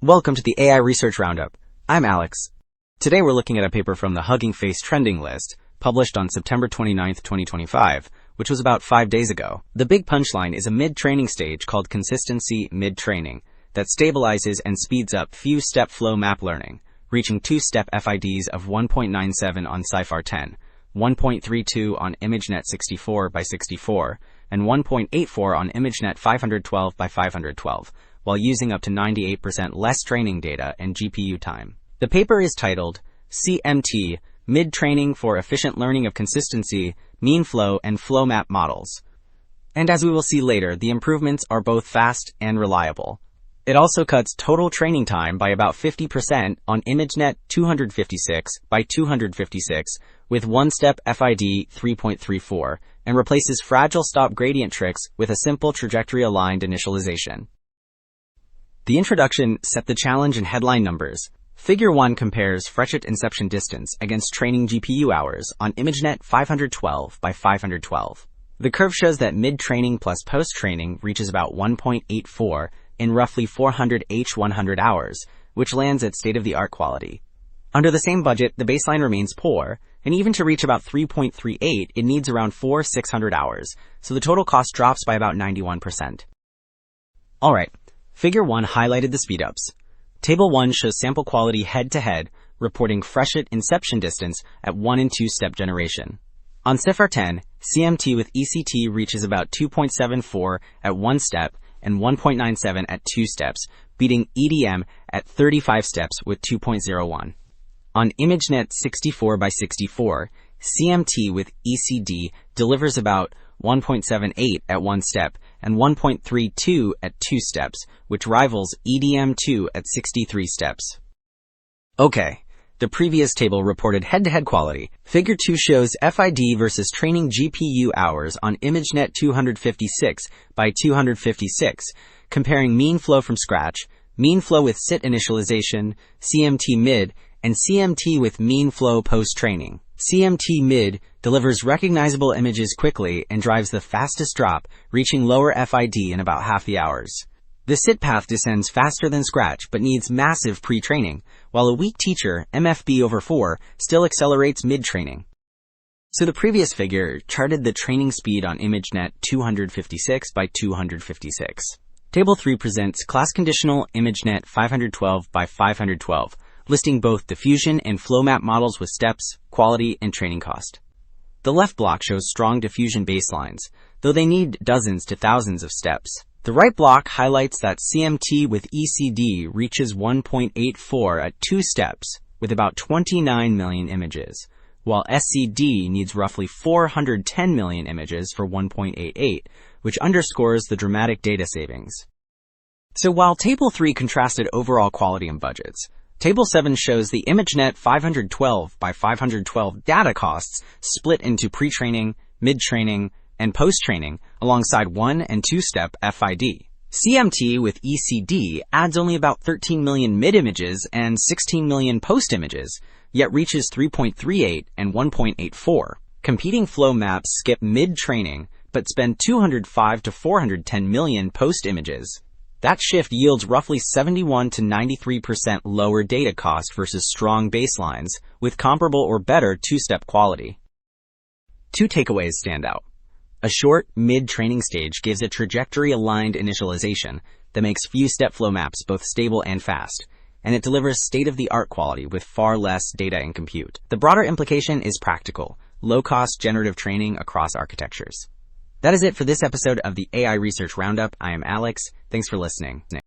Welcome to the AI Research Roundup. I'm Alex. Today we're looking at a paper from the Hugging Face trending list, published on September 29, 2025, which was about 5 days ago. The big punchline is a mid-training stage called consistency mid-training that stabilizes and speeds up few-step flow map learning, reaching 2-step FIDs of 1.97 on CIFAR 10, 1.32 on ImageNet 64 by 64, and 1.84 on ImageNet 512 by 512, while using up to 98% less training data and GPU time. The paper is titled CMT, Mid-Training for Efficient Learning of Consistency, Mean Flow, and Flow Map Models. And as we will see later, the improvements are both fast and reliable. It also cuts total training time by about 50% on ImageNet 256 by 256 with one-step FID 3.34 and replaces fragile stop gradient tricks with a simple trajectory-aligned initialization. The introduction set the challenge in headline numbers. Figure 1 compares frechet inception distance against training GPU hours on ImageNet 512 by 512. The curve shows that mid-training plus post-training reaches about 1.84 in roughly 400 H100 hours, which lands at state-of-the-art quality. Under the same budget, the baseline remains poor, and even to reach about 3.38, it needs around 4,600 hours, so the total cost drops by about 91%. Alright. Figure 1 highlighted the speedups. Table 1 shows sample quality head-to-head, reporting frechet inception distance at 1 and 2-step generation. On CIFAR 10, CMT with ECT reaches about 2.74 at 1 step and 1.97 at 2 steps, beating EDM at 35 steps with 2.01. On ImageNet 64 by 64, CMT with ECD delivers about 1.78 at 1 step and 1.32 at 2 steps, which rivals EDM2 at 63 steps. Okay, the previous table reported head-to-head quality. Figure 2 shows FID versus training GPU hours on ImageNet 256 by 256, comparing mean flow from scratch, mean flow with SIT initialization, CMT mid, and CMT with mean flow post-training. CMT mid delivers recognizable images quickly and drives the fastest drop, reaching lower FID in about half the hours. The SIT path descends faster than Scratch but needs massive pre-training, while a weak teacher, MFB over 4, still accelerates mid-training. So the previous figure charted the training speed on ImageNet 256 by 256. Table 3 presents class-conditional ImageNet 512 by 512, listing both diffusion and flow map models with steps, quality, and training cost. The left block shows strong diffusion baselines, though they need dozens to thousands of steps. The right block highlights that CMT with ECD reaches 1.84 at 2 steps, with about 29 million images, while SCD needs roughly 410 million images for 1.88, which underscores the dramatic data savings. So while Table 3 contrasted overall quality and budgets, Table 7 shows the ImageNet 512 by 512 data costs split into pre-training, mid-training, and post-training alongside 1 and 2-step FID. CMT with ECD adds only about 13 million mid-images and 16 million post-images, yet reaches 3.38 and 1.84. Competing flow maps skip mid-training, but spend 205 to 410 million post-images. That shift yields roughly 71 to 93% lower data cost versus strong baselines, with comparable or better 2-step quality. 2 takeaways stand out. A short, mid-training stage gives a trajectory-aligned initialization that makes few-step flow maps both stable and fast, and it delivers state-of-the-art quality with far less data and compute. The broader implication is practical, low-cost generative training across architectures. That is it for this episode of the AI Research Roundup. I am Alex. Thanks for listening.